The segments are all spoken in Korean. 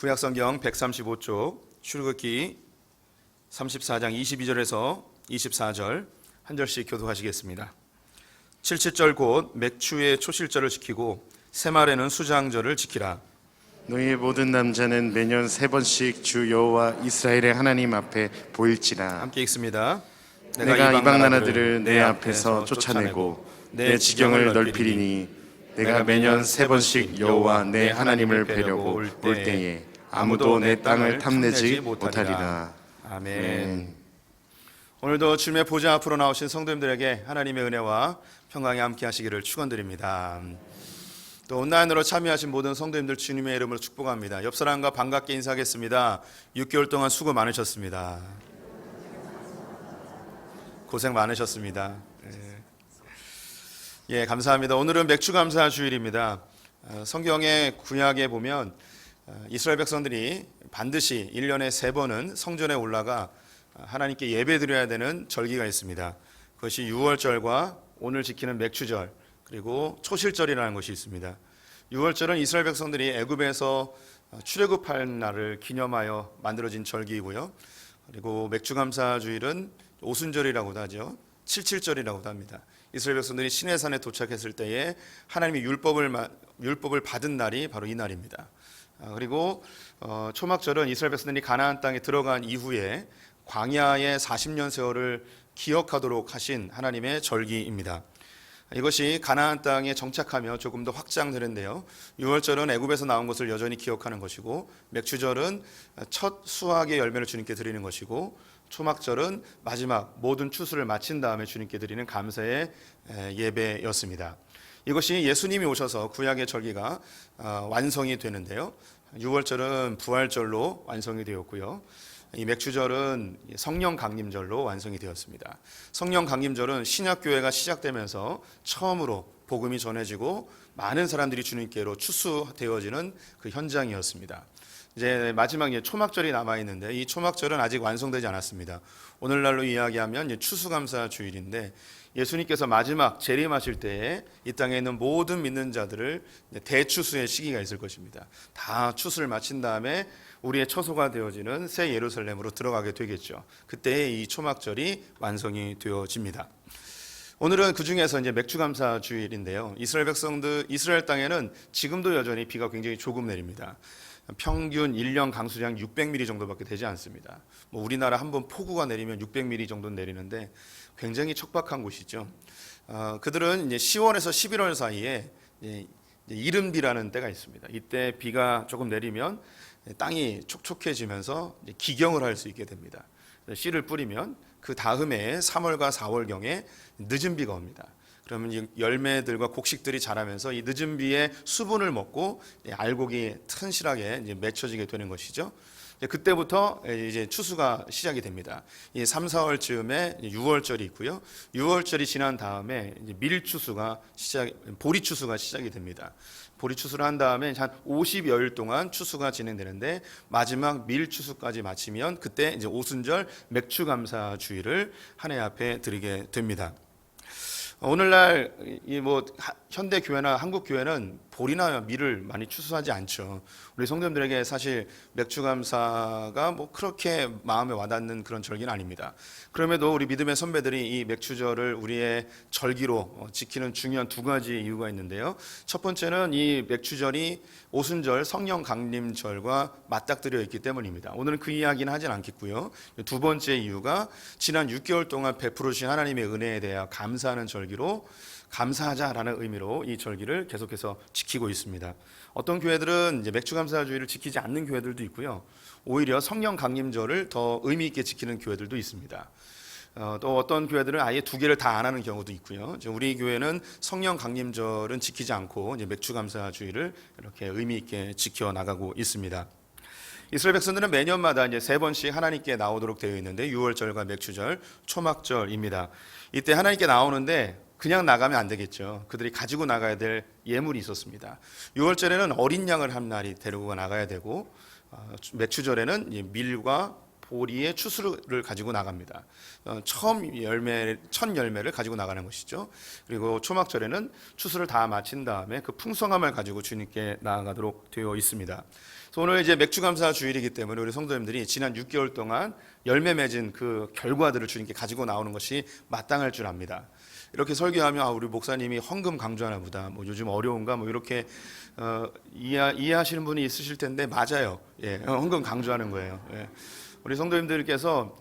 구약성경 135쪽 출애굽기 34장 22절에서 24절 한 절씩 교독하시겠습니다. 77절 곧 맥추의 초실절을 지키고 새말에는 수장절을 지키라. 너희의 모든 남자는 매년 3번씩 주 여호와 이스라엘의 하나님 앞에 보일지라. 함께 읽습니다. 내가 이방 나라들을 내 앞에서 쫓아내고 내 지경을 넓히리니 내가 매년 3번씩 여호와 내 하나님을 뵈려고 올 때에 아무도 내 땅을 탐내지 못하리라. 아멘. 오늘도 주님의 보좌 앞으로 나오신 성도님들에게 하나님의 은혜와 평강이 함께 하시기를 축원드립니다. 또 온라인으로 참여하신 모든 성도님들 주님의 이름으로 축복합니다. 옆 사람과 반갑게 인사하겠습니다. 6개월 동안 수고 많으셨습니다. 고생 많으셨습니다. 예, 감사합니다. 오늘은 맥주감사 주일입니다. 성경의 구약에 보면 이스라엘 백성들이 반드시 1년에 3번은 성전에 올라가 하나님께 예배드려야 되는 절기가 있습니다. 그것이 유월절과 오늘 지키는 맥추절 그리고 초실절이라는 것이 있습니다. 유월절은 이스라엘 백성들이 애굽에서 출애굽할 날을 기념하여 만들어진 절기이고요. 그리고 맥주감사 주일은 오순절이라고도 하죠. 칠칠절이라고도 합니다. 이스라엘 백성들이 시내산에 도착했을 때에 하나님의 율법을 받은 날이 바로 이 날입니다. 그리고 초막절은 이스라엘 백성들이 가나안 땅에 들어간 이후에 광야의 40년 세월을 기억하도록 하신 하나님의 절기입니다. 이것이 가나안 땅에 정착하며 조금 더 확장되는데요. 유월절은 애굽에서 나온 것을 여전히 기억하는 것이고, 맥추절은 첫 수확의 열매를 주님께 드리는 것이고, 초막절은 마지막 모든 추수를 마친 다음에 주님께 드리는 감사의 예배였습니다. 이것이 예수님이 오셔서 구약의 절기가 완성이 되는데요. 유월절은 부활절로 완성이 되었고요. 이 맥추절은 성령 강림절로 완성이 되었습니다. 성령 강림절은 신약교회가 시작되면서 처음으로 복음이 전해지고 많은 사람들이 주님께로 추수되어지는 그 현장이었습니다. 이제 마지막 초막절이 남아있는데 이 초막절은 아직 완성되지 않았습니다. 오늘날로 이야기하면 추수감사 주일인데 예수님께서 마지막 재림하실 때에 이 땅에 있는 모든 믿는 자들을 대추수의 시기가 있을 것입니다. 다 추수를 마친 다음에 우리의 처소가 되어지는 새 예루살렘으로 들어가게 되겠죠. 그때 이 초막절이 완성이 되어집니다. 오늘은 그 중에서 이제 맥주감사 주일인데요. 이스라엘 땅에는 지금도 여전히 비가 굉장히 조금 내립니다. 평균 1년 강수량 600mm 정도밖에 되지 않습니다. 우리나라 한번 폭우가 내리면 600mm 정도 내리는데 굉장히 척박한 곳이죠. 그들은 이제 10월에서 11월 사이에 이른비라는 때가 있습니다. 이때 비가 조금 내리면 땅이 촉촉해지면서 기경을 할 수 있게 됩니다. 씨를 뿌리면 그 다음에 3월과 4월경에 늦은 비가 옵니다. 그러면 열매들과 곡식들이 자라면서 이 늦은 비의 수분을 먹고 알곡이 튼실하게 이제 맺혀지게 되는 것이죠. 그때부터 이제 추수가 시작이 됩니다. 이 3, 4월쯤에 6월절이 있고요. 6월절이 지난 다음에 이제 보리추수가 시작이 됩니다. 보리추수를 한 다음에 한 50여일 동안 추수가 진행되는데 마지막 밀추수까지 마치면 그때 이제 오순절 맥추감사 주일을 하나님 앞에 드리게 됩니다. 오늘날 현대 교회나 한국 교회는 보리나 밀을 많이 추수하지 않죠. 우리 성도님들에게 사실 맥추감사가 그렇게 마음에 와닿는 그런 절기는 아닙니다. 그럼에도 우리 믿음의 선배들이 이 맥추절을 우리의 절기로 지키는 중요한 2가지 이유가 있는데요. 첫 번째는 이 맥추절이 오순절 성령 강림절과 맞닥뜨려 있기 때문입니다. 오늘은 그 이야기는 하진 않겠고요. 두 번째 이유가 지난 6개월 동안 베풀어 주신 하나님의 은혜에 대해 감사하는 절기로 감사하자라는 의미로 이 절기를 계속해서 지키고 있습니다. 어떤 교회들은 이제 맥추감사주의를 지키지 않는 교회들도 있고요. 오히려 성령 강림절을 더 의미 있게 지키는 교회들도 있습니다. 또 어떤 교회들은 아예 2개를 다 안 하는 경우도 있고요. 우리 교회는 성령 강림절은 지키지 않고 이제 맥추감사주의를 이렇게 의미 있게 지켜 나가고 있습니다. 이스라엘 백성들은 매년마다 이제 3번씩 하나님께 나오도록 되어 있는데 유월절과 맥추절, 초막절입니다. 이때 하나님께 나오는데 그냥 나가면 안 되겠죠. 그들이 가지고 나가야 될 예물이 있었습니다. 6월절에는 어린 양을 한 마리 데리고 나가야 되고 맥추절에는 밀과 보리의 추수를 가지고 나갑니다. 첫 열매를 가지고 나가는 것이죠. 그리고 초막절에는 추수를 다 마친 다음에 그 풍성함을 가지고 주님께 나아가도록 되어 있습니다. 그래서 오늘 이제 맥주감사 주일이기 때문에 우리 성도님들이 지난 6개월 동안 열매 맺은 그 결과들을 주님께 가지고 나오는 것이 마땅할 줄 압니다. 이렇게 설교하면 우리 목사님이 헌금 강조하나 보다, 뭐 요즘 어려운가, 뭐 이렇게 이해하시는 분이 있으실 텐데 맞아요. 예, 헌금 강조하는 거예요. 예. 우리 성도님들께서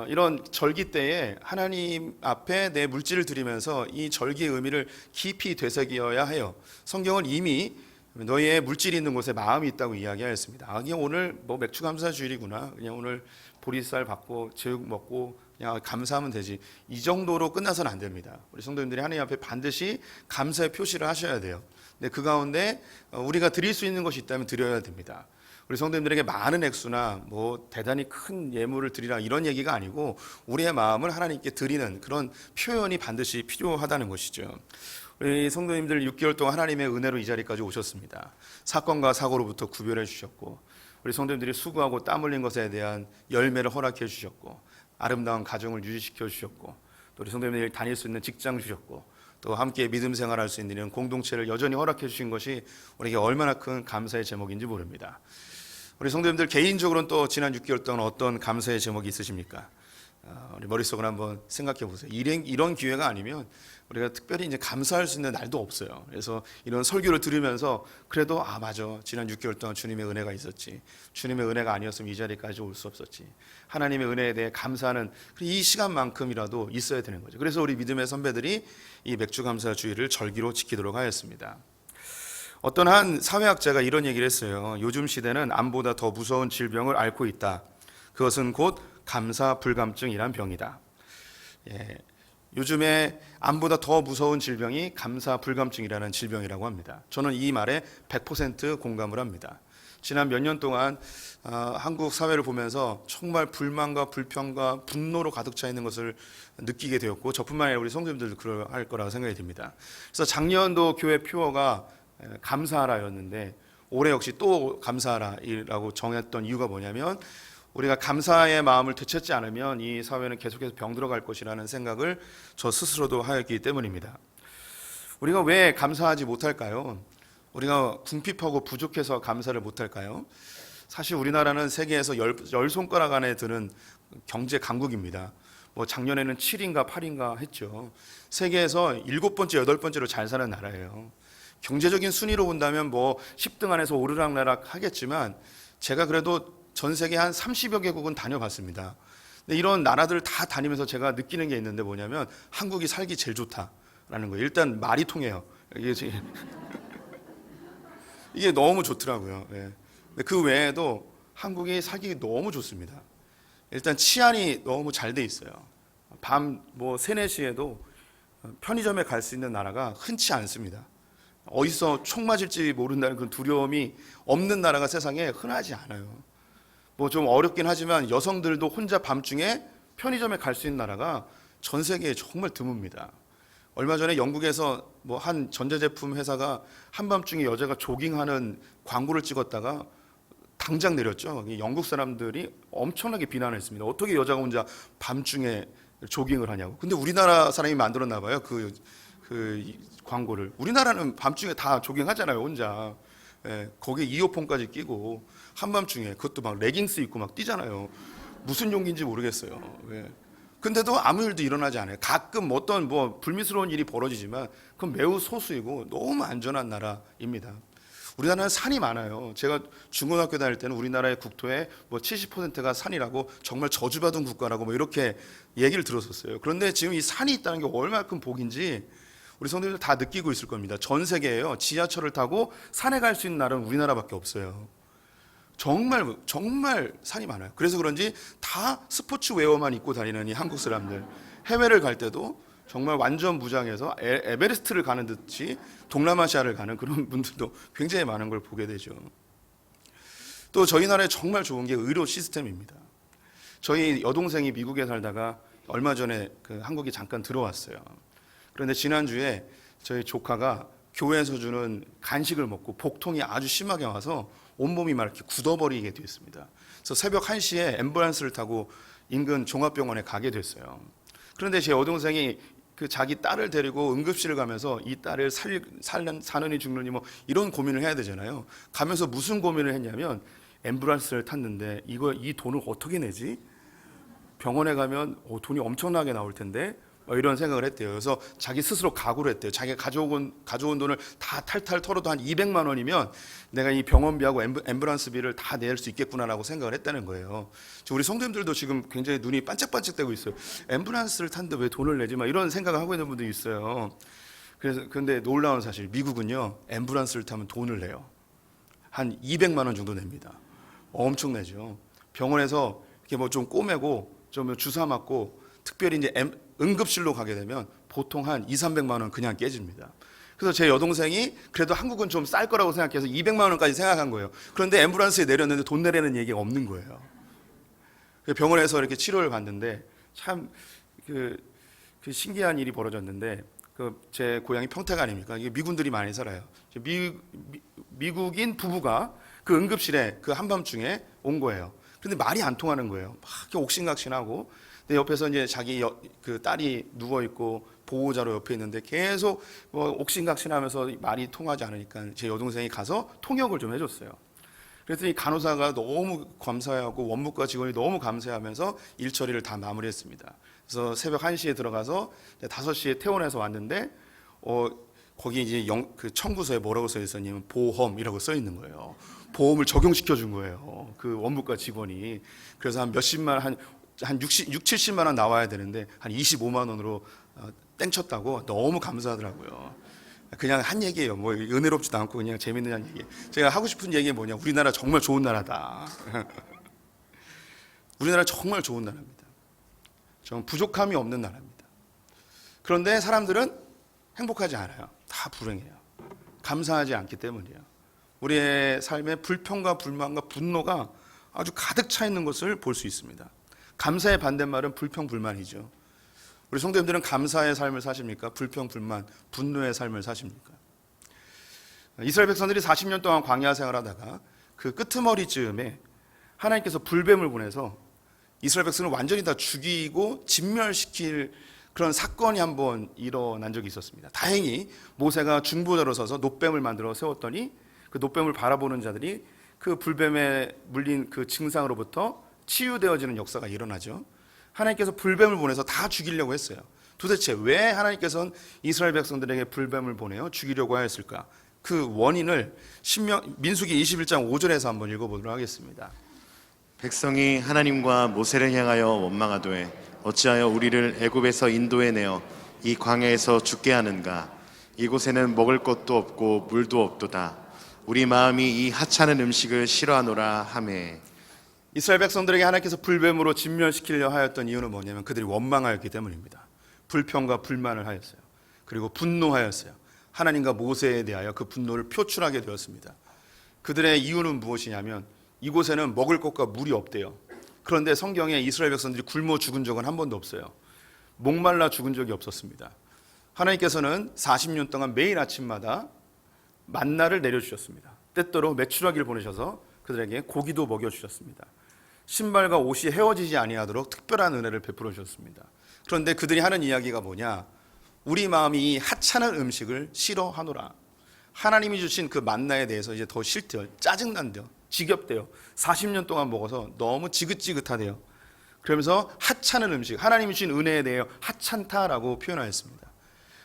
이런 절기 때에 하나님 앞에 내 물질을 드리면서 이 절기의 의미를 깊이 되새겨야 해요. 성경은 이미 너희의 물질이 있는 곳에 마음이 있다고 이야기하였습니다. 그냥 오늘 뭐 맥주감사 주일이구나, 그냥 오늘 보리쌀 받고 제육 먹고 그냥 감사하면 되지, 이 정도로 끝나서는 안 됩니다. 우리 성도님들이 하나님 앞에 반드시 감사의 표시를 하셔야 돼요. 근데 그 가운데 우리가 드릴 수 있는 것이 있다면 드려야 됩니다. 우리 성도님들에게 많은 액수나 뭐 대단히 큰 예물을 드리라 이런 얘기가 아니고 우리의 마음을 하나님께 드리는 그런 표현이 반드시 필요하다는 것이죠. 우리 성도님들 6개월 동안 하나님의 은혜로 이 자리까지 오셨습니다. 사건과 사고로부터 구별해 주셨고, 우리 성도님들이 수고하고 땀 흘린 것에 대한 열매를 허락해 주셨고, 아름다운 가정을 유지시켜 주셨고, 또 우리 성도님들이 다닐 수 있는 직장 주셨고, 또 함께 믿음 생활할 수 있는 공동체를 여전히 허락해 주신 것이 우리에게 얼마나 큰 감사의 제목인지 모릅니다. 우리 성도님들 개인적으로는 또 지난 6개월 동안 어떤 감사의 제목이 있으십니까? 우리 머릿속으로 한번 생각해 보세요. 이런 기회가 아니면 우리가 특별히 이제 감사할 수 있는 날도 없어요. 그래서 이런 설교를 들으면서 그래도 맞아, 지난 6개월 동안 주님의 은혜가 있었지, 주님의 은혜가 아니었으면 이 자리까지 올 수 없었지, 하나님의 은혜에 대해 감사하는 이 시간만큼이라도 있어야 되는 거죠. 그래서 우리 믿음의 선배들이 이 맥주감사 주일을 절기로 지키도록 하였습니다. 어떤 한 사회학자가 이런 얘기를 했어요. 요즘 시대는 암보다 더 무서운 질병을 앓고 있다. 그것은 곧 감사불감증이란 병이다. 예, 요즘에 암보다 더 무서운 질병이 감사불감증이라는 질병이라고 합니다. 저는 이 말에 100% 공감을 합니다. 지난 몇 년 동안 한국 사회를 보면서 정말 불만과 불평과 분노로 가득 차 있는 것을 느끼게 되었고, 저뿐만 아니라 우리 성도님들도 그럴 거라고 생각이 듭니다. 그래서 작년도 교회 표어가 감사하라였는데 올해 역시 또 감사하라라고 정했던 이유가 뭐냐면, 우리가 감사의 마음을 되찾지 않으면 이 사회는 계속해서 병들어갈 것이라는 생각을 저 스스로도 하였기 때문입니다. 우리가 왜 감사하지 못할까요? 우리가 궁핍하고 부족해서 감사를 못할까요? 사실 우리나라는 세계에서 열 손가락 안에 드는 경제 강국입니다. 뭐 작년에는 7인가 8인가 했죠. 세계에서 7번째, 8번째로 잘 사는 나라예요. 경제적인 순위로 본다면 뭐 10등 안에서 오르락내락 하겠지만, 제가 그래도 전 세계 한 30여 개국은 다녀봤습니다. 근데 이런 나라들을 다 다니면서 제가 느끼는 게 있는데 뭐냐면, 한국이 살기 제일 좋다라는 거예요. 일단 말이 통해요. 이게 너무 좋더라고요. 예. 근데 그 외에도 한국이 살기 너무 좋습니다. 일단 치안이 너무 잘 돼 있어요. 밤 뭐 3, 4시에도 편의점에 갈 수 있는 나라가 흔치 않습니다. 어디서 총 맞을지 모른다는 그런 두려움이 없는 나라가 세상에 흔하지 않아요. 뭐 좀 어렵긴 하지만 여성들도 혼자 밤중에 편의점에 갈 수 있는 나라가 전 세계에 정말 드뭅니다. 얼마 전에 영국에서 뭐 한 전자제품 회사가 한밤중에 여자가 조깅하는 광고를 찍었다가 당장 내렸죠. 영국 사람들이 엄청나게 비난했습니다. 어떻게 여자가 혼자 밤중에 조깅을 하냐고. 근데 우리나라 사람이 만들었나 봐요. 그 광고를. 우리나라는 밤중에 다 조깅하잖아요, 혼자. 예, 거기에 이어폰까지 끼고 한밤중에, 그것도 막 레깅스 입고 막 뛰잖아요. 무슨 용기인지 모르겠어요. 예. 근데도 아무 일도 일어나지 않아요. 가끔 어떤 뭐 불미스러운 일이 벌어지지만 그건 매우 소수이고 너무 안전한 나라입니다. 우리나라는 산이 많아요. 제가 중고등학교 다닐 때는 우리나라의 국토의 뭐 70%가 산이라고, 정말 저주받은 국가라고 뭐 이렇게 얘기를 들었었어요. 그런데 지금 이 산이 있다는 게 얼마큼 복인지 우리 성도님들 다 느끼고 있을 겁니다. 전 세계에요, 지하철을 타고 산에 갈 수 있는 나라는 우리나라밖에 없어요. 정말 산이 많아요. 그래서 그런지 다 스포츠 웨어만 입고 다니는 이 한국 사람들, 해외를 갈 때도 정말 완전 무장해서 에베레스트를 가는 듯이 동남아시아를 가는 그런 분들도 굉장히 많은 걸 보게 되죠. 또 저희 나라에 정말 좋은 게 의료 시스템입니다. 저희 여동생이 미국에 살다가 얼마 전에 한국에 잠깐 들어왔어요. 그런데 지난주에 저희 조카가 교회에서 주는 간식을 먹고 복통이 아주 심하게 와서 온몸이 막 이렇게 굳어버리게 됐습니다. 그래서 새벽 1시에 앰뷸런스를 타고 인근 종합병원에 가게 됐어요. 그런데 제 여동생이 그 자기 딸을 데리고 응급실을 가면서 이 딸을 사느니 죽느니 뭐 이런 고민을 해야 되잖아요. 가면서 무슨 고민을 했냐면 앰뷸런스를 탔는데 이 돈을 어떻게 내지? 병원에 가면 돈이 엄청나게 나올 텐데 이런 생각을 했대요. 그래서 자기 스스로 각오를 했대요. 자기가 가져온 돈을 다 탈탈 털어도 한 200만 원이면 내가 이 병원비하고 앰뷸런스비를 다 낼 수 있겠구나라고 생각을 했다는 거예요. 우리 성도님들도 지금 굉장히 눈이 반짝반짝되고 있어요. 앰뷸런스를 탔는데 왜 돈을 내지? 막 이런 생각을 하고 있는 분들이 있어요. 근데 놀라운 사실, 미국은요 앰뷸런스를 타면 돈을 내요. 한 200만 원 정도 냅니다. 엄청 내죠. 병원에서 이렇게 뭐 좀 꼬매고 좀 주사 맞고 특별히 이제 응급실로 가게 되면 보통 한 200~300만 원 그냥 깨집니다. 그래서 제 여동생이 그래도 한국은 좀 쌀 거라고 생각해서 200만 원까지 생각한 거예요. 그런데 앰뷸런스에 내렸는데 돈 내라는 얘기가 없는 거예요. 병원에서 이렇게 치료를 받는데 참 그 신기한 일이 벌어졌는데 제 고향이 평택 아닙니까? 이게 미군들이 많이 살아요. 미국인 부부가 그 응급실에 그 한밤중에 온 거예요. 그런데 말이 안 통하는 거예요. 막 이렇게 옥신각신하고. 근데 옆에서 이제 자기 그 딸이 누워 있고 보호자로 옆에 있는데 계속 뭐 옥신각신하면서 말이 통하지 않으니까 제 여동생이 가서 통역을 좀 해줬어요. 그랬더니 간호사가 너무 감사해하고 원무과 직원이 너무 감사하면서 일 처리를 다 마무리했습니다. 그래서 새벽 1시에 들어가서 5시에 퇴원해서 왔는데 거기 이제 그 청구서에 뭐라고 써 있었냐면 보험이라고 써 있는 거예요. 보험을 적용시켜 준 거예요. 그 원무과 직원이. 그래서 한 몇십만 한 70~70만 원 나와야 되는데 한 25만 원으로 땡쳤다고 너무 감사하더라고요. 그냥 한 얘기예요. 뭐 은혜롭지도 않고 그냥 재밌는 한 얘기. 제가 하고 싶은 얘기가 뭐냐? 우리나라 정말 좋은 나라다. 우리나라 정말 좋은 나라입니다. 좀 부족함이 없는 나라입니다. 그런데 사람들은 행복하지 않아요. 다 불행해요. 감사하지 않기 때문이에요. 우리의 삶에 불평과 불만과 분노가 아주 가득 차 있는 것을 볼 수 있습니다. 감사의 반대말은 불평, 불만이죠. 우리 성도님들은 감사의 삶을 사십니까? 불평, 불만, 분노의 삶을 사십니까? 이스라엘 백성들이 40년 동안 광야 생활하다가 그 끄트머리쯤에 하나님께서 불뱀을 보내서 이스라엘 백성을 완전히 다 죽이고 진멸시킬 그런 사건이 한번 일어난 적이 있었습니다. 다행히 모세가 중보자로 서서 놋뱀을 만들어 세웠더니 그 놋뱀을 바라보는 자들이 그 불뱀에 물린 그 증상으로부터 치유되어지는 역사가 일어나죠. 하나님께서 불뱀을 보내서 다 죽이려고 했어요. 도대체 왜 하나님께서는 이스라엘 백성들에게 불뱀을 보내어 죽이려고 하였을까? 그 원인을 민수기 21장 5절에서 한번 읽어보도록 하겠습니다. 백성이 하나님과 모세를 향하여 원망하되 어찌하여 우리를 애굽에서 인도해 내어 이 광야에서 죽게 하는가? 이곳에는 먹을 것도 없고 물도 없도다. 우리 마음이 이 하찮은 음식을 싫어하노라 하매. 이스라엘 백성들에게 하나님께서 불뱀으로 진멸시키려 하였던 이유는 뭐냐면 그들이 원망하였기 때문입니다. 불평과 불만을 하였어요. 그리고 분노하였어요. 하나님과 모세에 대하여 그 분노를 표출하게 되었습니다. 그들의 이유는 무엇이냐면 이곳에는 먹을 것과 물이 없대요. 그런데 성경에 이스라엘 백성들이 굶어 죽은 적은 한 번도 없어요. 목말라 죽은 적이 없었습니다. 하나님께서는 40년 동안 매일 아침마다 만나를 내려주셨습니다. 때때로 메추라기를 보내셔서 그들에게 고기도 먹여주셨습니다. 신발과 옷이 헤어지지 아니하도록 특별한 은혜를 베풀어 주셨습니다. 그런데 그들이 하는 이야기가 뭐냐? 우리 마음이 이 하찮은 음식을 싫어하노라. 하나님이 주신 그 만나에 대해서 이제 더 싫대요. 짜증난대요. 지겹대요. 40년 동안 먹어서 너무 지긋지긋하대요. 그러면서 하찮은 음식, 하나님이 주신 은혜에 대해 하찮다라고 표현하였습니다.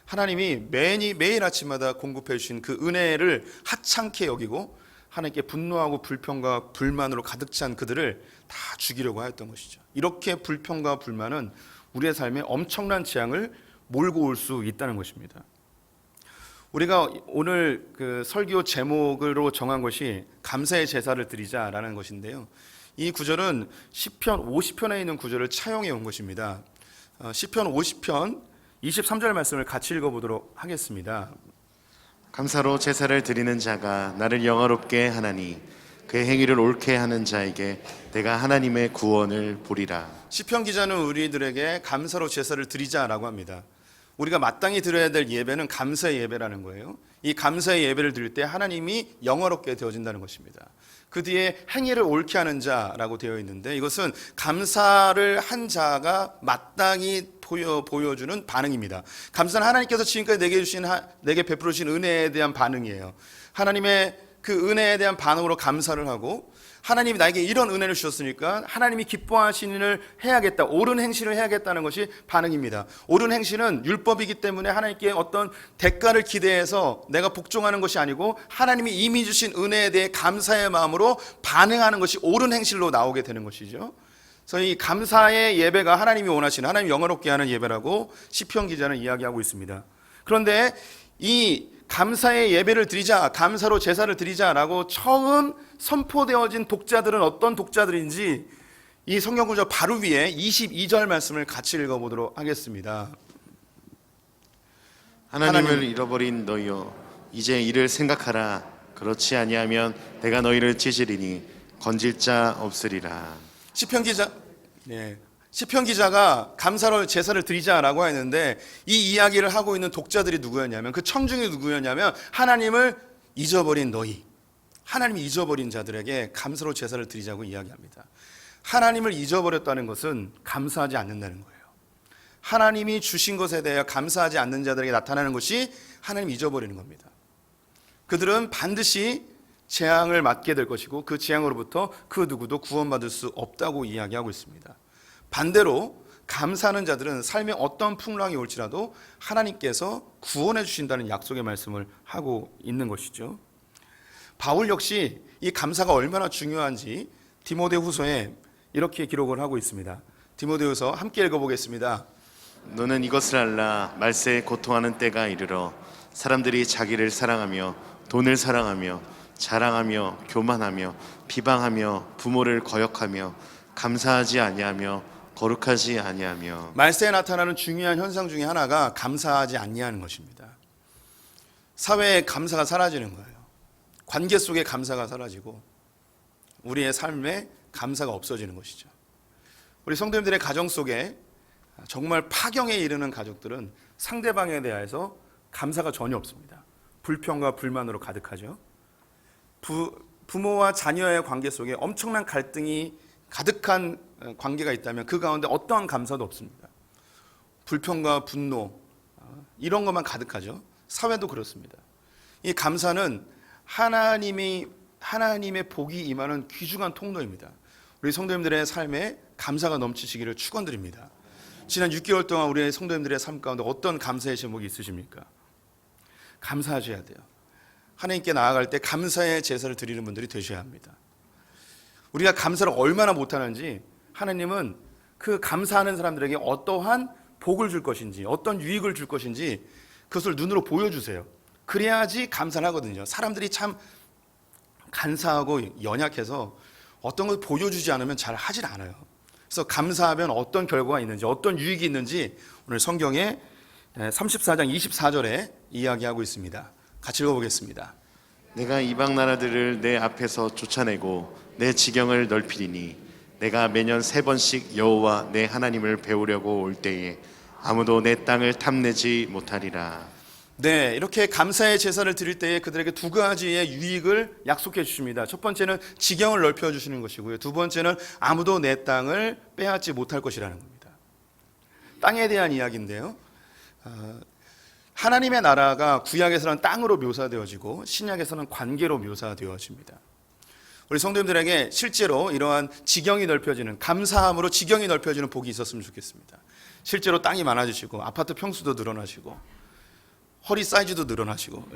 하나님이 매일 아침마다 공급해 주신 그 은혜를 하찮게 여기고 하나님께 분노하고 불평과 불만으로 가득 찬 그들을 다 죽이려고 하였던 것이죠. 이렇게 불평과 불만은 우리의 삶에 엄청난 재앙을 몰고 올 수 있다는 것입니다. 우리가 오늘 그 설교 제목으로 정한 것이 감사의 제사를 드리자라는 것인데요. 이 구절은 시편 50편에 있는 구절을 차용해 온 것입니다. 시편 50편 23절 말씀을 같이 읽어보도록 하겠습니다. 감사로 제사를 드리는 자가 나를 영화롭게 하나니 그의 행위를 옳게 하는 자에게 내가 하나님의 구원을 보리라. 시편 기자는 우리들에게 감사로 제사를 드리자라고 합니다. 우리가 마땅히 드려야 될 예배는 감사의 예배라는 거예요. 이 감사의 예배를 드릴 때 하나님이 영화롭게 되어진다는 것입니다. 그 뒤에 행위를 옳게 하는 자라고 되어 있는데, 이것은 감사를 한 자가 마땅히 보여주는 반응입니다. 감사는 하나님께서 지금까지 내게 베풀어 주신 은혜에 대한 반응이에요. 하나님의 그 은혜에 대한 반응으로 감사를 하고, 하나님이 나에게 이런 은혜를 주셨으니까 하나님이 기뻐하시는 일을 해야겠다, 옳은 행실을 해야겠다는 것이 반응입니다. 옳은 행실은 율법이기 때문에 하나님께 어떤 대가를 기대해서 내가 복종하는 것이 아니고, 하나님이 이미 주신 은혜에 대해 감사의 마음으로 반응하는 것이 옳은 행실로 나오게 되는 것이죠. 그래서 이 감사의 예배가 하나님이 원하시는, 하나님 영화롭게 하는 예배라고 시편 기자는 이야기하고 있습니다. 그런데 이 감사의 예배를 드리자, 감사로 제사를 드리자라고 처음 선포되어진 독자들은 어떤 독자들인지 이 성경 구절 바로 위에 22절 말씀을 같이 읽어보도록 하겠습니다. 하나님을 잃어버린 너희여, 이제 이를 생각하라. 그렇지 아니하면 내가 너희를 찢으리니 건질 자 없으리라. 시편 기자가 감사로 제사를 드리자라고 했는데, 이 이야기를 하고 있는 독자들이 누구였냐면, 그 청중이 누구였냐면 하나님을 잊어버린 너희, 하나님이 잊어버린 자들에게 감사로 제사를 드리자고 이야기합니다. 하나님을 잊어버렸다는 것은 감사하지 않는다는 거예요. 하나님이 주신 것에 대해 감사하지 않는 자들에게 나타나는 것이 하나님 잊어버리는 겁니다. 그들은 반드시 재앙을 맞게 될 것이고, 그 재앙으로부터 그 누구도 구원받을 수 없다고 이야기하고 있습니다. 반대로 감사하는 자들은 삶에 어떤 풍랑이 올지라도 하나님께서 구원해 주신다는 약속의 말씀을 하고 있는 것이죠. 바울 역시 이 감사가 얼마나 중요한지 디모데후서에 이렇게 기록을 하고 있습니다. 디모데후서 함께 읽어보겠습니다. 너는 이것을 알라. 말세에 고통하는 때가 이르러 사람들이 자기를 사랑하며 돈을 사랑하며 자랑하며 교만하며 비방하며 부모를 거역하며 감사하지 아니하며 거룩하지 아니하며. 말세에 나타나는 중요한 현상 중에 하나가 감사하지 아니하는 것입니다. 사회에 감사가 사라지는 거예요. 관계 속에 감사가 사라지고 우리의 삶에 감사가 없어지는 것이죠. 우리 성도님들의 가정 속에 정말 파경에 이르는 가족들은 상대방에 대해서 감사가 전혀 없습니다. 불평과 불만으로 가득하죠. 부모와 자녀의 관계 속에 엄청난 갈등이 가득한 관계가 있다면 그 가운데 어떠한 감사도 없습니다. 불평과 분노, 이런 것만 가득하죠. 사회도 그렇습니다. 이 감사는 하나님의 복이 임하는 귀중한 통로입니다. 우리 성도님들의 삶에 감사가 넘치시기를 축원드립니다. 지난 6개월 동안 우리 성도님들의 삶 가운데 어떤 감사의 제목이 있으십니까? 감사하셔야 돼요. 하나님께 나아갈 때 감사의 제사를 드리는 분들이 되셔야 합니다. 우리가 감사를 얼마나 못하는지 하나님은 그 감사하는 사람들에게 어떠한 복을 줄 것인지, 어떤 유익을 줄 것인지 그것을 눈으로 보여주세요. 그래야지 감사를 하거든요. 사람들이 참 간사하고 연약해서 어떤 걸 보여주지 않으면 잘 하질 않아요. 그래서 감사하면 어떤 결과가 있는지, 어떤 유익이 있는지 오늘 성경에 34장 24절에 이야기하고 있습니다. 같이 읽어보겠습니다. 내가 이방 나라들을 내 앞에서 쫓아내고 내 지경을 넓히리니 내가 매년 3번씩 여호와 내 하나님을 배우려고 올 때에 아무도 내 땅을 탐내지 못하리라. 네, 이렇게 감사의 제사를 드릴 때에 그들에게 두 가지의 유익을 약속해 주십니다. 첫 번째는 지경을 넓혀 주시는 것이고요. 두 번째는 아무도 내 땅을 빼앗지 못할 것이라는 겁니다. 땅에 대한 이야기인데요. 하나님의 나라가 구약에서는 땅으로 묘사되어지고 신약에서는 관계로 묘사되어집니다. 우리 성도님들에게 실제로 이러한 지경이 넓혀지는, 감사함으로 지경이 넓혀지는 복이 있었으면 좋겠습니다. 실제로 땅이 많아지시고 아파트 평수도 늘어나시고 허리 사이즈도 늘어나시고,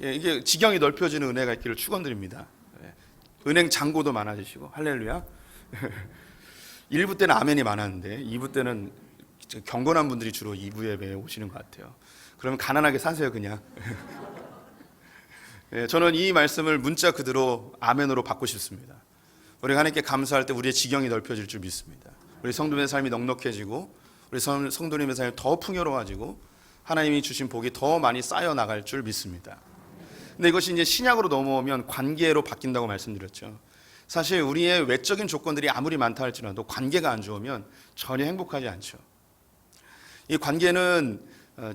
이게 지경이 넓혀지는 은혜가 있기를 축원드립니다. 은행 잔고도 많아지시고 할렐루야. 1부 때는 아멘이 많았는데 2부 때는 경건한 분들이 주로 2부 예배에 오시는 것 같아요. 그러면 가난하게 사세요 그냥. 저는 이 말씀을 문자 그대로 아멘으로 받고 싶습니다. 우리가 하나님께 감사할 때 우리의 지경이 넓혀질 줄 믿습니다. 우리 성도님의 삶이 넉넉해지고 우리 성도님의 삶이 더 풍요로워지고 하나님이 주신 복이 더 많이 쌓여 나갈 줄 믿습니다. 근데 이것이 이제 신약으로 넘어오면 관계로 바뀐다고 말씀드렸죠. 사실 우리의 외적인 조건들이 아무리 많다 할지라도 관계가 안 좋으면 전혀 행복하지 않죠. 이 관계는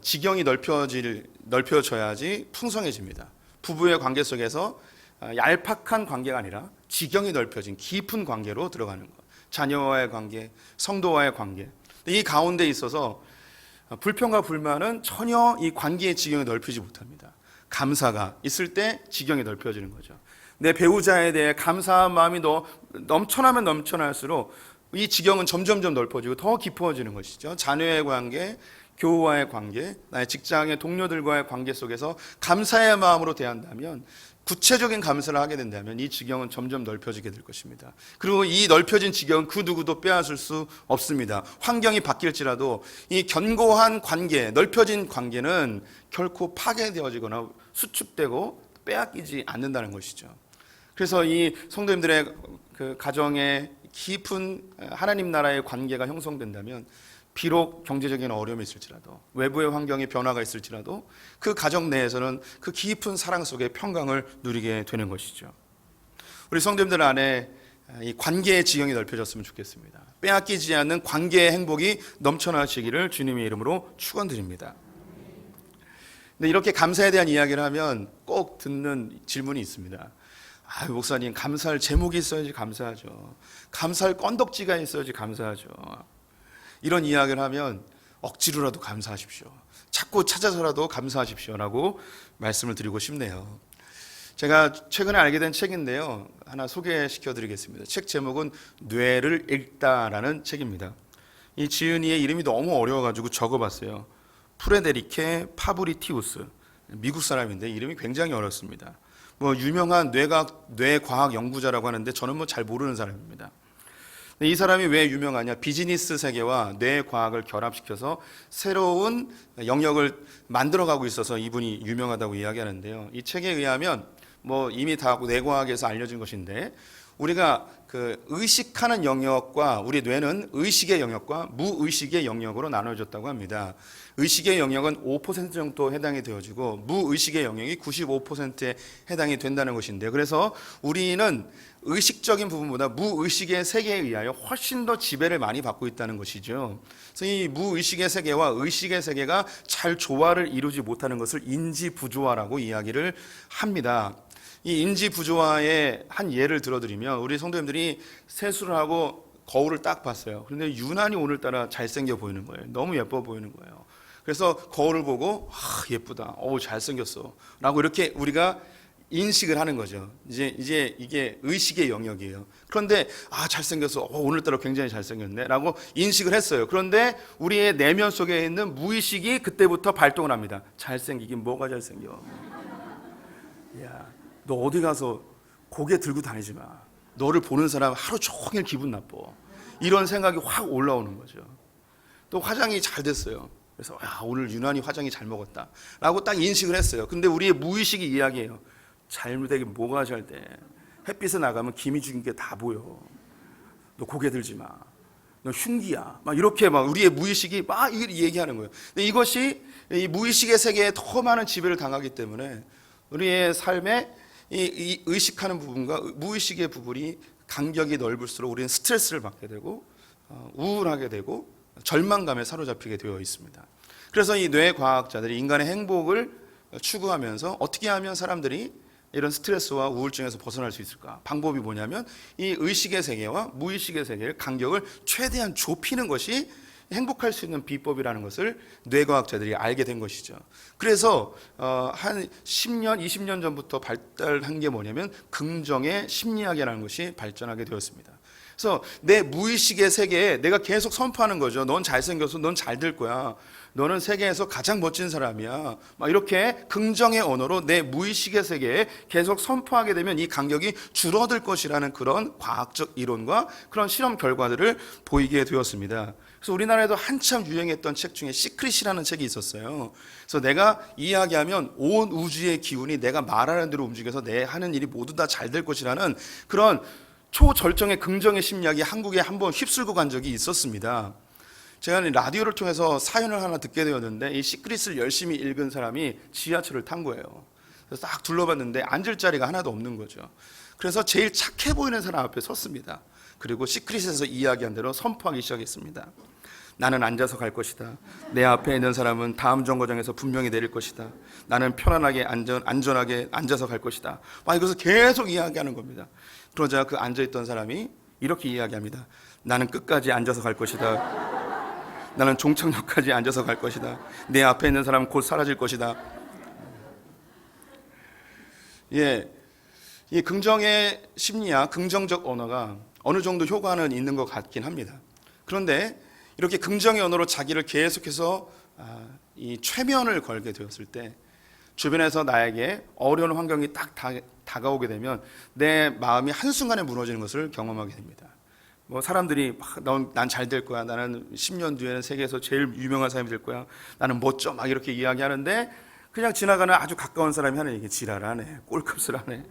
지경이 넓혀져야지 풍성해집니다. 부부의 관계 속에서 얄팍한 관계가 아니라 지경이 넓혀진 깊은 관계로 들어가는 것. 자녀와의 관계, 성도와의 관계. 이 가운데 있어서 불평과 불만은 전혀 이 관계의 지경이 넓히지 못합니다. 감사가 있을 때 지경이 넓혀지는 거죠. 내 배우자에 대해 감사한 마음이 넘쳐나면 넘쳐날수록 이 지경은 점점점 넓어지고 더 깊어지는 것이죠. 자녀의 관계, 교우와의 관계, 나의 직장의 동료들과의 관계 속에서 감사의 마음으로 대한다면, 구체적인 감사를 하게 된다면 이 지경은 점점 넓혀지게 될 것입니다. 그리고 이 넓혀진 지경은 그 누구도 빼앗을 수 없습니다. 환경이 바뀔지라도 이 견고한 관계, 넓혀진 관계는 결코 파괴되어지거나 수축되고 빼앗기지 않는다는 것이죠. 그래서 이 성도님들의 그 가정에 깊은 하나님 나라의 관계가 형성된다면, 비록 경제적인 어려움이 있을지라도, 외부의 환경의 변화가 있을지라도 그 가정 내에서는 그 깊은 사랑 속에 평강을 누리게 되는 것이죠. 우리 성도님들 안에 이 관계의 지경이 넓혀졌으면 좋겠습니다. 빼앗기지 않는 관계의 행복이 넘쳐나시기를 주님의 이름으로 축원드립니다. 근데 이렇게 감사에 대한 이야기를 하면 꼭 듣는 질문이 있습니다. 목사님, 감사할 제목이 있어야지 감사하죠. 감사할 건덕지가 있어야지 감사하죠. 이런 이야기를 하면 억지로라도 감사하십시오. 자꾸 찾아서라도 감사하십시오라고 말씀을 드리고 싶네요. 제가 최근에 알게 된 책인데요, 하나 소개시켜 드리겠습니다. 책 제목은 뇌를 읽다라는 책입니다. 이 지은이의 이름이 너무 어려워가지고 적어봤어요. 프레데리케 파브리티우스, 미국 사람인데 이름이 굉장히 어렵습니다. 유명한 뇌과학 연구자라고 하는데 저는 잘 모르는 사람입니다. 이 사람이 왜 유명하냐? 비즈니스 세계와 뇌과학을 결합시켜서 새로운 영역을 만들어가고 있어서 이분이 유명하다고 이야기하는데요. 이 책에 의하면 이미 다 뇌과학에서 알려진 것인데, 우리가 그 의식하는 영역과 우리 뇌는 의식의 영역과 무의식의 영역으로 나눠졌다고 합니다. 의식의 영역은 5% 정도 해당이 되어지고 무의식의 영역이 95%에 해당이 된다는 것인데, 그래서 우리는 의식적인 부분보다 무의식의 세계에 의하여 훨씬 더 지배를 많이 받고 있다는 것이죠. 그래서 이 무의식의 세계와 의식의 세계가 잘 조화를 이루지 못하는 것을 인지부조화라고 이야기를 합니다. 이 인지부조화의 한 예를 들어드리면, 우리 성도님들이 세수를 하고 거울을 딱 봤어요. 그런데 유난히 오늘따라 잘생겨 보이는 거예요. 너무 예뻐 보이는 거예요. 그래서 거울을 보고 예쁘다, 잘생겼어 라고 이렇게 우리가 인식을 하는 거죠. 이제 이게 의식의 영역이에요. 그런데 잘생겼어, 오늘따라 굉장히 잘생겼네 라고 인식을 했어요. 그런데 우리의 내면 속에 있는 무의식이 그때부터 발동을 합니다. 잘생기긴 뭐가 잘생겨. 야, 너 어디 가서 고개 들고 다니지 마. 너를 보는 사람 하루 종일 기분 나빠. 이런 생각이 확 올라오는 거죠. 또 화장이 잘 됐어요. 그래서 오늘 유난히 화장이 잘 먹었다 라고 딱 인식을 했어요. 근데 우리의 무의식이 이야기해요. 잘못되긴 뭐가 잘 돼. 햇빛에 나가면 김이 죽인 게 다 보여. 너 고개 들지 마. 너 흉기야. 이렇게 우리의 무의식이 얘기하는 거예요. 근데 이것이 이 무의식의 세계에 더 많은 지배를 당하기 때문에 우리의 삶에 이 의식하는 부분과 무의식의 부분이 간격이 넓을수록 우리는 스트레스를 받게 되고 우울하게 되고 절망감에 사로잡히게 되어 있습니다. 그래서 이 뇌과학자들이 인간의 행복을 추구하면서 어떻게 하면 사람들이 이런 스트레스와 우울증에서 벗어날 수 있을까? 방법이 뭐냐면 이 의식의 세계와 무의식의 세계의 간격을 최대한 좁히는 것이 행복할 수 있는 비법이라는 것을 뇌과학자들이 알게 된 것이죠. 그래서 한 10년, 20년 전부터 발달한 게 뭐냐면 긍정의 심리학이라는 것이 발전하게 되었습니다. 그래서 내 무의식의 세계에 내가 계속 선포하는 거죠. 넌 잘생겨서 넌 잘 될 거야. 너는 세계에서 가장 멋진 사람이야. 이렇게 긍정의 언어로 내 무의식의 세계에 계속 선포하게 되면 이 간격이 줄어들 것이라는 그런 과학적 이론과 그런 실험 결과들을 보이게 되었습니다. 그래서 우리나라에도 한참 유행했던 책 중에 시크릿이라는 책이 있었어요. 그래서 내가 이야기하면 온 우주의 기운이 내가 말하는 대로 움직여서 내 하는 일이 모두 다 잘 될 것이라는 그런 초절정의 긍정의 심리학이 한국에 한번 휩쓸고 간 적이 있었습니다. 제가 라디오를 통해서 사연을 하나 듣게 되었는데, 이 시크릿을 열심히 읽은 사람이 지하철을 탄 거예요. 그래서 딱 둘러봤는데 앉을 자리가 하나도 없는 거죠. 그래서 제일 착해 보이는 사람 앞에 섰습니다. 그리고 시크릿에서 이야기한 대로 선포하기 시작했습니다. 나는 앉아서 갈 것이다. 내 앞에 있는 사람은 다음 정거장에서 분명히 내릴 것이다. 나는 편안하게 안전하게 앉아서 갈 것이다. 막 이것을 계속 이야기하는 겁니다. 그러자 그 앉아있던 사람이 이렇게 이야기합니다. 나는 끝까지 앉아서 갈 것이다. 나는 종착역까지 앉아서 갈 것이다. 내 앞에 있는 사람은 곧 사라질 것이다. 예, 이 긍정의 심리야, 긍정적 언어가 어느 정도 효과는 있는 것 같긴 합니다. 그런데 이렇게 긍정의 언어로 자기를 계속해서 이 최면을 걸게 되었을 때 주변에서 나에게 어려운 환경이 딱 다가오게 되면 내 마음이 한순간에 무너지는 것을 경험하게 됩니다. 뭐 사람들이 난 잘 될 거야. 나는 10년 뒤에는 세계에서 제일 유명한 사람이 될 거야. 나는 멋져. 막 이렇게 이야기하는데 그냥 지나가는 아주 가까운 사람이 하는 얘기 지랄하네. 꼴값을 하네.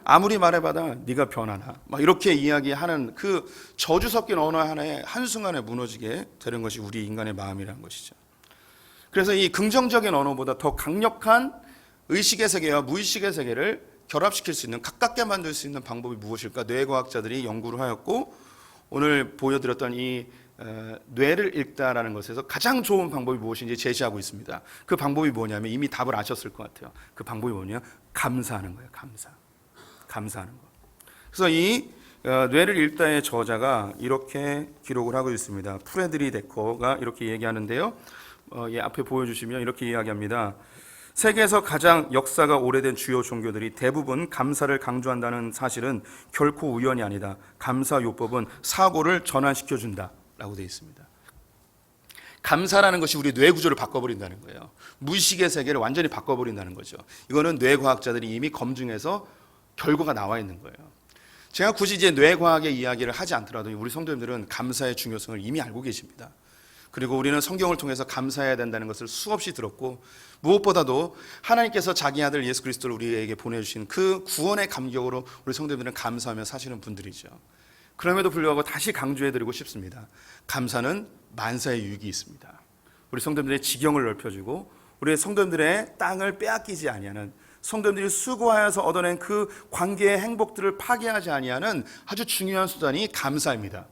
아무리 말해봐도 네가 변하나. 막 이렇게 이야기하는 그 저주 섞인 언어 하나에 한순간에 무너지게 되는 것이 우리 인간의 마음이라는 것이죠. 그래서 이 긍정적인 언어보다 더 강력한 의식의 세계와 무의식의 세계를 결합시킬 수 있는, 가깝게 만들 수 있는 방법이 무엇일까? 뇌과학자들이 연구를 하였고 오늘 보여드렸던 이 뇌를 읽다라는 것에서 가장 좋은 방법이 무엇인지 제시하고 있습니다. 그 방법이 뭐냐면 이미 답을 아셨을 것 같아요. 그 방법이 뭐냐? 감사하는 거예요. 감사하는 거. 그래서 이 뇌를 읽다의 저자가 이렇게 기록을 하고 있습니다. 프레드리 데커가 이렇게 얘기하는데요. 앞에 보여주시면 이렇게 이야기합니다. 세계에서 가장 역사가 오래된 주요 종교들이 대부분 감사를 강조한다는 사실은 결코 우연이 아니다. 감사 요법은 사고를 전환시켜준다 라고 되어 있습니다. 감사라는 것이 우리 뇌 구조를 바꿔버린다는 거예요. 무의식의 세계를 완전히 바꿔버린다는 거죠. 이거는 뇌과학자들이 이미 검증해서 결과가 나와 있는 거예요. 제가 굳이 이제 뇌과학의 이야기를 하지 않더라도 우리 성도님들은 감사의 중요성을 이미 알고 계십니다. 그리고 우리는 성경을 통해서 감사해야 된다는 것을 수없이 들었고 무엇보다도 하나님께서 자기 아들 예수 그리스도를 우리에게 보내주신 그 구원의 감격으로 우리 성도님들은 감사하며 사시는 분들이죠. 그럼에도 불구하고 다시 강조해드리고 싶습니다. 감사는 만사의 유익이 있습니다. 우리 성도님들의 지경을 넓혀주고 우리 성도님들의 땅을 빼앗기지 아니하는, 성도님들이 수고하여서 얻어낸 그 관계의 행복들을 파괴하지 아니하는 아주 중요한 수단이 감사입니다.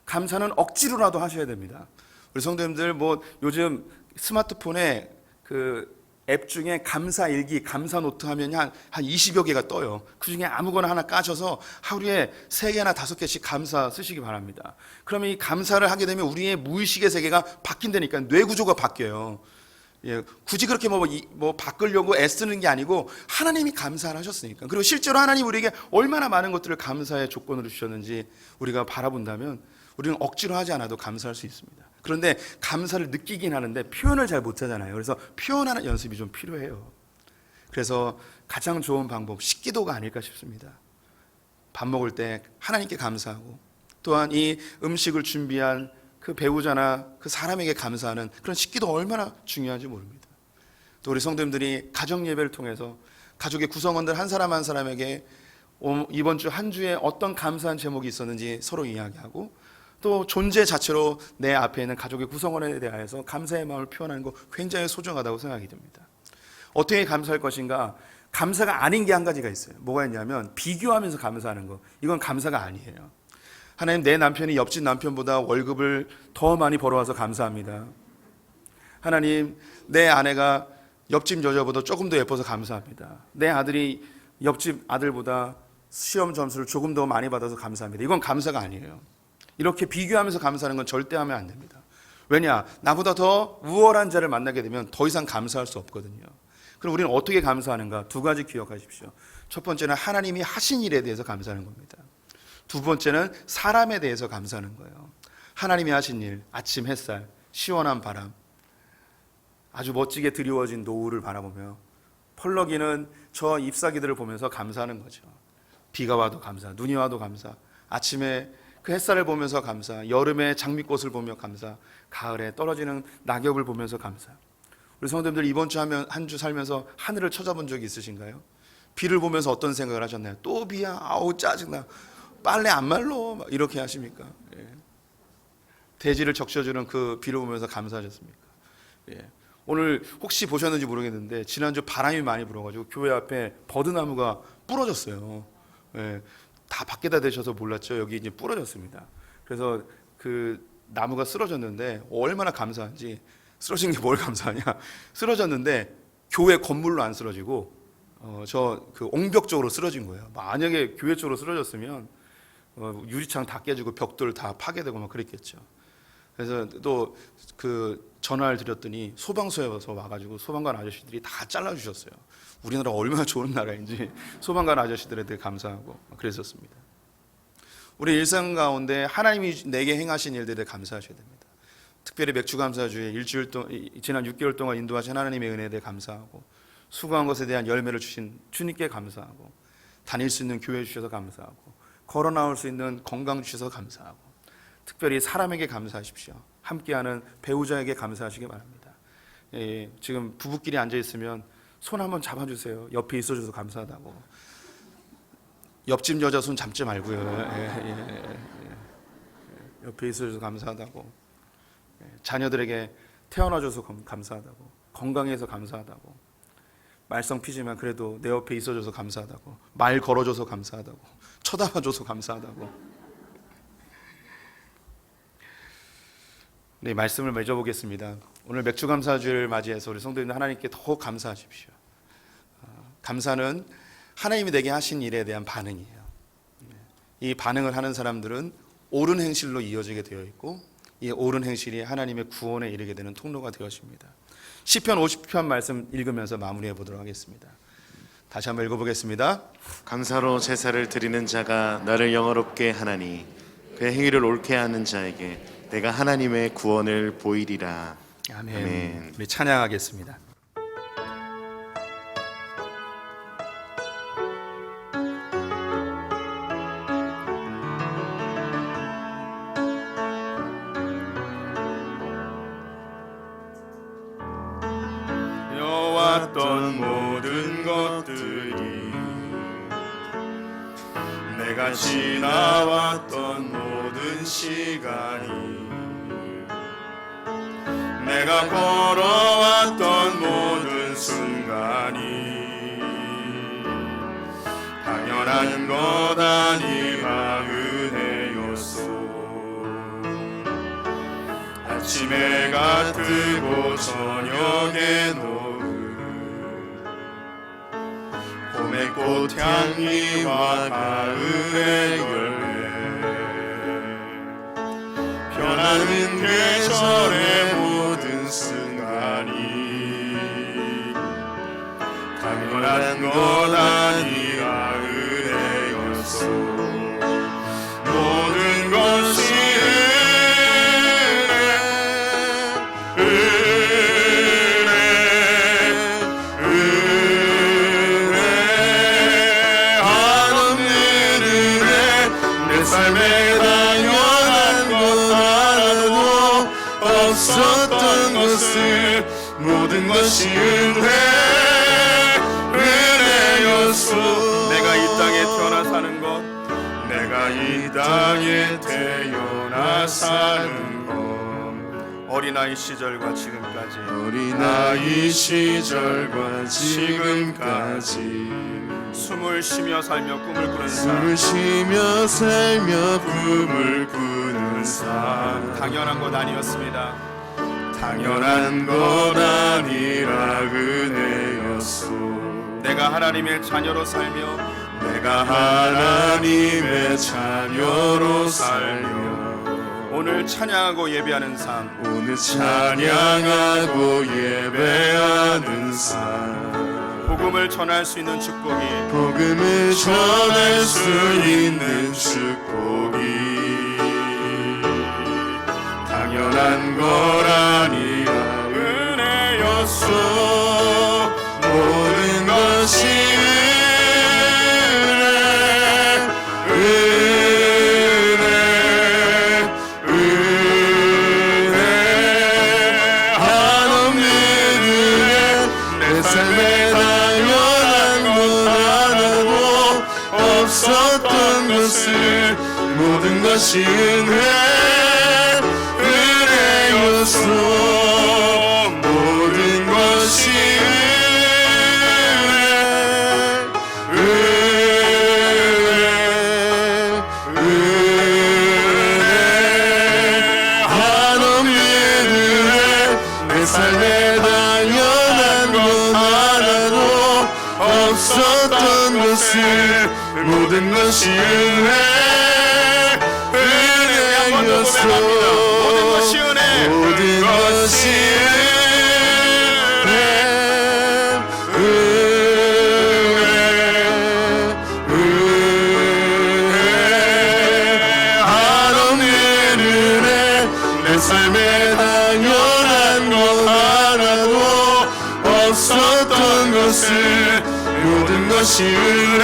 감사는 억지로라도 하셔야 됩니다. 우리 성도님들 뭐 요즘 스마트폰에 그 앱 중에 감사 일기, 감사 노트 하면 한 20여 개가 떠요. 그 중에 아무거나 하나 까셔서 하루에 3개나 5개씩 감사 쓰시기 바랍니다. 그러면 이 감사를 하게 되면 우리의 무의식의 세계가 바뀐다니까, 뇌 구조가 바뀌어요. 예, 굳이 그렇게 뭐 바꾸려고 애쓰는 게 아니고 하나님이 감사를 하셨으니까. 그리고 실제로 하나님 우리에게 얼마나 많은 것들을 감사의 조건으로 주셨는지 우리가 바라본다면 우리는 억지로 하지 않아도 감사할 수 있습니다. 그런데 감사를 느끼긴 하는데 표현을 잘 못하잖아요. 그래서 표현하는 연습이 좀 필요해요. 그래서 가장 좋은 방법, 식기도가 아닐까 싶습니다. 밥 먹을 때 하나님께 감사하고 또한 이 음식을 준비한 그 배우자나 그 사람에게 감사하는 그런 식기도 얼마나 중요한지 모릅니다. 또 우리 성도님들이 가정 예배를 통해서 가족의 구성원들 한 사람 한 사람에게 이번 주 한 주에 어떤 감사한 제목이 있었는지 서로 이야기하고 또 존재 자체로 내 앞에 있는 가족의 구성원에 대하여서 감사의 마음을 표현하는 거 굉장히 소중하다고 생각이 듭니다. 어떻게 감사할 것인가? 감사가 아닌 게 한 가지가 있어요. 뭐가 있냐면 비교하면서 감사하는 거. 이건 감사가 아니에요. 하나님, 내 남편이 옆집 남편보다 월급을 더 많이 벌어와서 감사합니다. 하나님, 내 아내가 옆집 여자보다 조금 더 예뻐서 감사합니다. 내 아들이 옆집 아들보다 시험 점수를 조금 더 많이 받아서 감사합니다. 이건 감사가 아니에요. 이렇게 비교하면서 감사하는 건 절대 하면 안 됩니다. 왜냐? 나보다 더 우월한 자를 만나게 되면 더 이상 감사할 수 없거든요. 그럼 우리는 어떻게 감사하는가? 2가지 기억하십시오. 첫 번째는 하나님이 하신 일에 대해서 감사하는 겁니다. 두 번째는 사람에 대해서 감사하는 거예요. 하나님이 하신 일, 아침 햇살, 시원한 바람, 아주 멋지게 드리워진 노을을 바라보며 펄럭이는 저 잎사귀들을 보면서 감사하는 거죠. 비가 와도 감사, 눈이 와도 감사, 아침에 그 햇살을 보면서 감사, 여름에 장미꽃을 보며 감사, 가을에 떨어지는 낙엽을 보면서 감사. 우리 성도님들 이번 주 한 주 살면서 하늘을 쳐다본 적이 있으신가요? 비를 보면서 어떤 생각을 하셨나요? 또 비야, 아우 짜증나, 빨래 안 말러, 막 이렇게 하십니까? 예. 대지를 적셔주는 그 비를 보면서 감사하셨습니까? 예. 오늘 혹시 보셨는지 모르겠는데 지난주 바람이 많이 불어가지고 교회 앞에 버드나무가 부러졌어요. 예. 다 밖에다 대셔서 몰랐죠. 여기 이제 부러졌습니다. 그래서 그 나무가 쓰러졌는데 얼마나 감사한지. 쓰러진 게 뭘 감사하냐? 쓰러졌는데 교회 건물로 안 쓰러지고 저 그 옹벽 쪽으로 쓰러진 거예요. 만약에 교회 쪽으로 쓰러졌으면 유리창 다 깨지고 벽돌 다 파괴되고 막 그랬겠죠. 그래서 또 그 전화를 드렸더니 소방서에서 와가지고 소방관 아저씨들이 다 잘라주셨어요. 우리나라 얼마나 좋은 나라인지 소방관 아저씨들한테 감사하고 그랬었습니다. 우리 일상 가운데 하나님이 내게 행하신 일들에 감사하셔야 됩니다. 특별히 맥주감사주에 일주일 동안, 지난 6개월 동안 인도하신 하나님의 은혜에 대해 감사하고, 수고한 것에 대한 열매를 주신 주님께 감사하고, 다닐 수 있는 교회 주셔서 감사하고, 걸어 나올 수 있는 건강 주셔서 감사하고, 특별히 사람에게 감사하십시오. 함께하는 배우자에게 감사하시기 바랍니다. 지금 부부끼리 앉아 있으면 손 한번 잡아주세요. 옆에 있어줘서 감사하다고. 옆집 여자 손 잡지 말고요. 옆에 있어줘서 감사하다고. 자녀들에게 태어나줘서 감사하다고. 건강해서 감사하다고. 말썽 피지만 그래도 내 옆에 있어줘서 감사하다고. 말 걸어줘서 감사하다고. 쳐다봐줘서 감사하다고. 네, 말씀을 맺어보겠습니다. 오늘 맥주감사주를 맞이해서 우리 성도님들 하나님께 더 감사하십시오. 감사는 하나님이 내게 하신 일에 대한 반응이에요. 이 반응을 하는 사람들은 옳은 행실로 이어지게 되어 있고, 이 옳은 행실이 하나님의 구원에 이르게 되는 통로가 되어집니다. 시편 50편 말씀 읽으면서 마무리해 보도록 하겠습니다. 다시 한번 읽어보겠습니다. 감사로 제사를 드리는 자가 나를 영화롭게 하나니 그의 행위를 옳게 하는 자에게 내가 하나님의 구원을 보이리라. 아멘. 아멘. 우리 찬양하겠습니다. 여왔던 모든 것들이 내가 지나왔던 모든 시간이 내가 걸어왔던 모든 순간이 당연한 것 아니라 은혜였소. 아침에 해가 뜨고 저녁에 노을 봄의 꽃향기와 가을의 열매 변하는 계절의 모든 순간이 당연한 것 아니라 은혜였소. 모든 것이 삶에 당연한 것 하나도 없었던 것을 모든 것이 은혜였소. 내가 이 땅에 태어나 사는 것, 내가 이 땅에 태어나 사는 것 어린아이 시절과 지금까지 어린아이 시절과 지금까지 숨을 쉬며 살며 꿈을 꾸는 숨을 삶, 쉬며 살며 꿈을 꾸는 삶 당연한 것 아니었습니다. 당연한 것 아니라 은혜였소. 내가 하나님의 자녀로 살며 내가 하나님의 자녀로 살며 오늘 찬양하고 예배하는 삶, 오늘 찬양하고 예배하는 삶 복음을 전할 수 있는 축복이 복음을 전할 수 있는 축복이 당연한 것 아니라 은혜였소. 모든 것이 은혜 한없는 은혜 내 삶에 당연한 것 하나도 없었던 것을 모든 것이 은혜였소. 모든 것이 은혜 삶에 당연한 것 하나도 없었던 것을 모든 것이 은혜였어. 모든 것이 은혜. 모든 것이 한없는 은혜. 내 삶에 당연한 것 하나도 없었던 것을 모든 것이 은혜였어.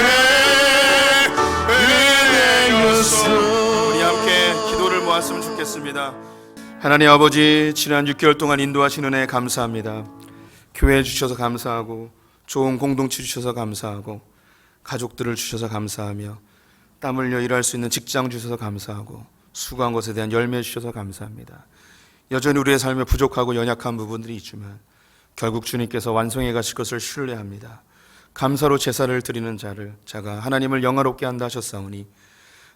우리 함께 기도를 모았으면 좋겠습니다. 하나님 아버지, 지난 6개월 동안 인도하신 은혜에 감사합니다. 교회 주셔서 감사하고, 좋은 공동체 주셔서 감사하고, 가족들을 주셔서 감사하며, 땀 흘려 일할 수 있는 직장 주셔서 감사하고, 수고한 것에 대한 열매 주셔서 감사합니다. 여전히 우리의 삶에 부족하고 연약한 부분들이 있지만 결국 주님께서 완성해 가실 것을 신뢰합니다. 감사로 제사를 드리는 자가 하나님을 영화롭게 한다 하셨사오니,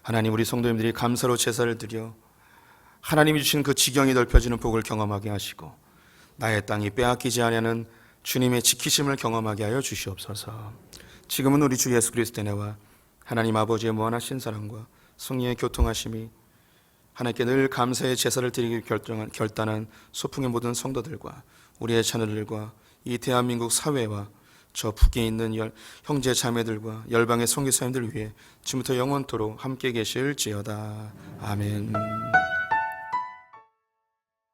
하나님, 우리 성도님들이 감사로 제사를 드려 하나님이 주신 그 지경이 넓혀지는 복을 경험하게 하시고, 나의 땅이 빼앗기지 아니하는 주님의 지키심을 경험하게 하여 주시옵소서. 지금은 우리 주 예수 그리스도의 은혜와 하나님 아버지의 무한하신 사랑과 성령의 교통하심이 하나님께 늘 감사의 제사를 드리기 결단한 소풍의 모든 성도들과 우리의 자녀들과 이 대한민국 사회와 저 북에 있는 형제 자매들과 열방의 선교사님들 위해 지금부터 영원토록 함께 계실지어다. 아멘.